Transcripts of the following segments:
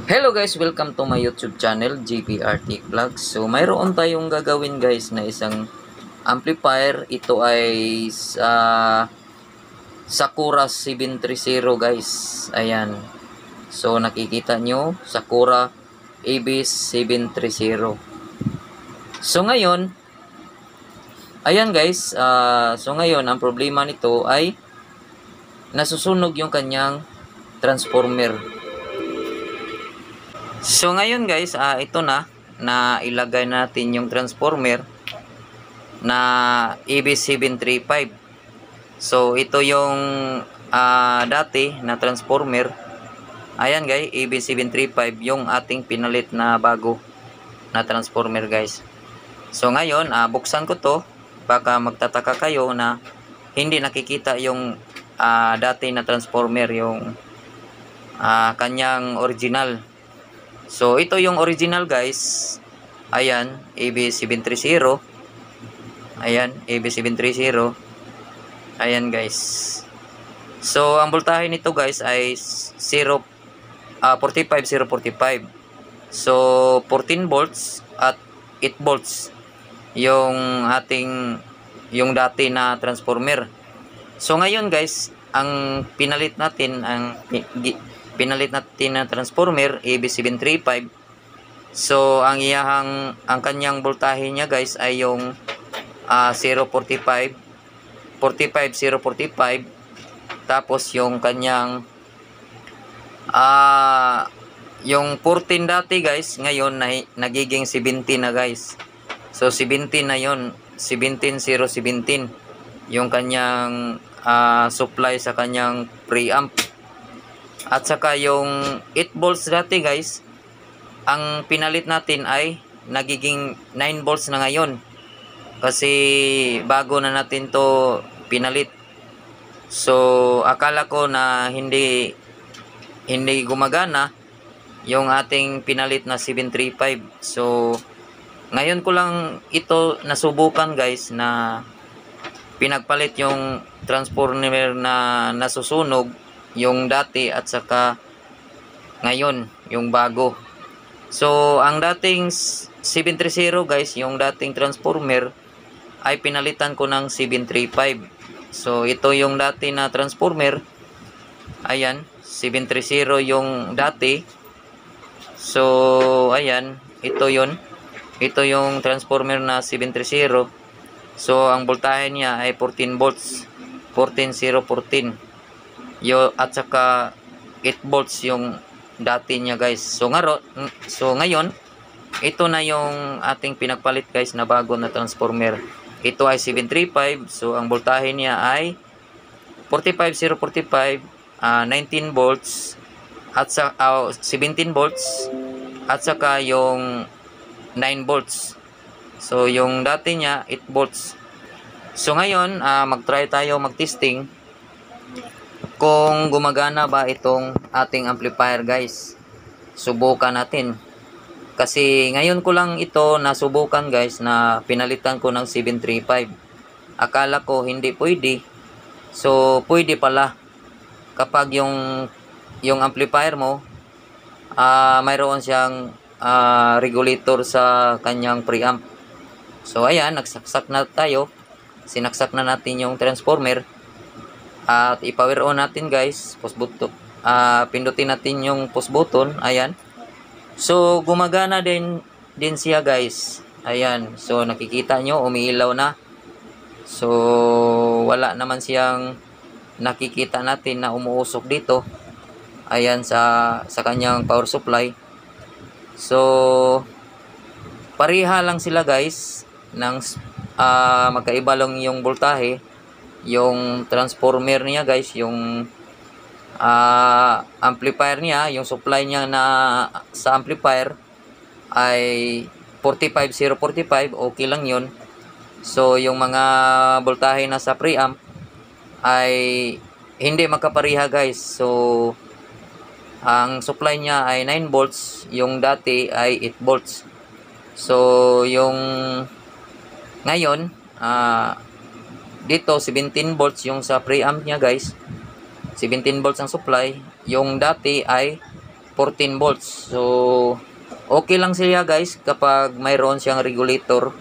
Hello guys, welcome to my YouTube channel, JPRT Vlogs. So, mayroon tayong gagawin guys na isang amplifier. Ito ay sa Sakura 730 guys. Ayan. So, nakikita nyo, Sakura ABS 730. So, ngayon, ayan guys. So, ngayon, ang problema nito ay nasusunog yung kanyang transformer. So ngayon guys, ito na ilagay natin yung transformer na EB735. So ito yung dati na transformer. Ayan guys, EB735 yung ating pinalit na bago na transformer guys. So ngayon, buksan ko to. Baka magtataka kayo na hindi nakikita yung dati na transformer, yung kanyang original. So, ito yung original guys. Ayan, AB730. Ayan, AB730. Ayan guys. So, ang voltahe nito guys ay 45045. So, 14 volts at 8 volts yung dati na transformer. So, ngayon guys, ang pinalit natin na transformer AB735. So ang kanyang voltahe niya guys ay yung 045 tapos yung kanyang yung 14 dati guys ngayon nagiging 17 na guys. So 17 na yon, 17017 yung kanyang supply sa kanyang preamp. At saka yung 8 volts dati guys, ang pinalit natin ay nagiging 9 volts na ngayon. Kasi bago na natin to pinalit. So akala ko na hindi gumagana yung ating pinalit na 735. So ngayon ko lang ito nasubukan guys na pinagpalit yung transformer na nasusunog, yung dati at saka ngayon yung bago. So ang dating 730 guys, yung dating transformer ay pinalitan ko ng 735. So ito yung dati na transformer. Ayan, 730 yung dati. So ayan, ito yung transformer na 730. So ang voltahe niya ay 14 volts, 14014. At saka 8 volts yung dati niya guys. So ngayon ito na yung ating pinagpalit guys na bago na transformer. Ito ay 735. So ang voltahe niya ay 45045, 19 volts at saka 17 volts at saka yung 9 volts. So yung dati niya 8 volts. So ngayon mag-try tayo mag-testing kung gumagana ba itong ating amplifier guys. Subukan natin. Kasi ngayon ko lang ito nasubukan guys na pinalitan ko ng 735. Akala ko hindi pwede. So pwede pala. Kapag yung amplifier mo mayroon siyang regulator sa kanyang preamp. So ayan, nagsaksak na tayo. Sinaksak na natin yung transformer. At i-power on natin guys, push button. Pindutin natin yung push button, ayan. So gumagana din siya guys. Ayan, so nakikita nyo umiilaw na. So wala naman siyang nakikita natin na umuusok dito. Ayan sa kanyang power supply. So pareha lang sila guys ng magkaiba lang yung voltahe. Yung transformer niya guys, yung amplifier niya, yung supply niya na sa amplifier ay 45045, okay lang yun. So yung mga voltahe na sa preamp ay hindi magkapariha guys. So ang supply niya ay 9 volts, yung dati ay 8 volts. So yung ngayon dito 17 volts yung sa preamp niya guys. 17 volts ang supply. Yung dati ay 14 volts. So okay lang siya guys kapag mayroon siyang regulator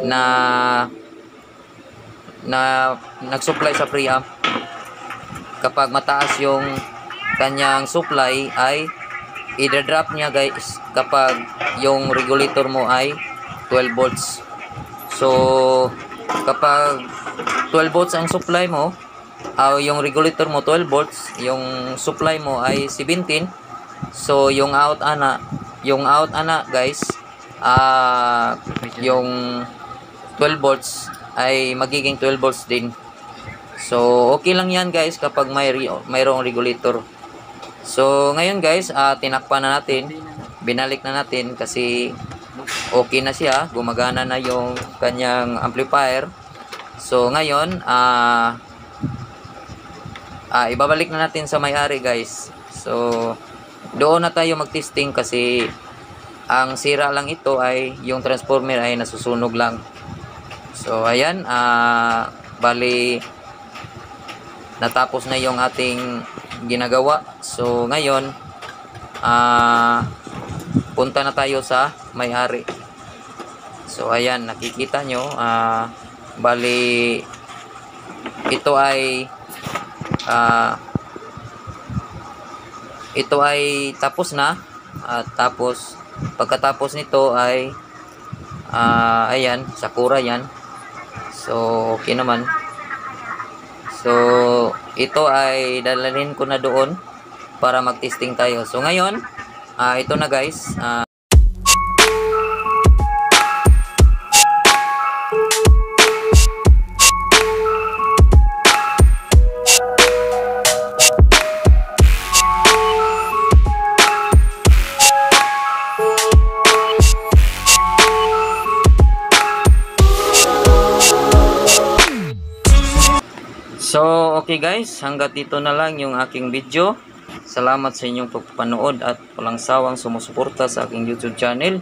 na nag-supply sa preamp. Kapag mataas yung kanyang supply ay i-drop niya guys kapag yung regulator mo ay 12 volts. So kapag 12 volts ang supply mo, yung regulator mo 12 volts, yung supply mo ay 17. So yung out ana guys, yung 12 volts ay magiging 12 volts din. So okay lang yan guys kapag mayroong regulator. So ngayon guys, tinakpan na natin, binalik na natin kasi okay na siya, gumagana na yung kanyang amplifier. So ngayon ibabalik na natin sa may-ari guys. So doon na tayo mag-testing kasi ang sira lang ito ay yung transformer ay nasusunog lang. So ayan, bali natapos na yung ating ginagawa. So ngayon punta na tayo sa may-ari. So ayan, nakikita nyo, bali ito ay tapos na. Tapos pagkatapos nito ay ayan, Sakura yan. So okay naman. So ito ay dadalhin ko na doon para mag-testing tayo. So ngayon, ito na guys. So, okay guys, hanggat dito na lang yung aking video. Salamat sa inyong pagpanood at walang sawang sumusuporta sa aking YouTube channel.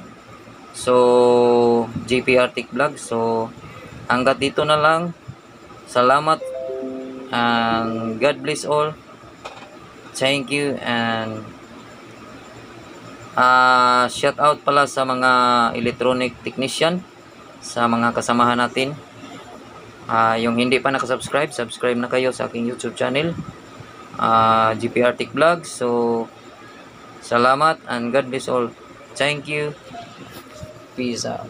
So, JPR Tech Vlog. So, hanggat dito na lang. Salamat and God bless all. Thank you and shout out pala sa mga electronic technician, sa mga kasamahan natin. Yung hindi pa nakasubscribe, subscribe na kayo sa aking YouTube channel, JPR Tech Vlog. So salamat and God bless all. Thank you. Peace out.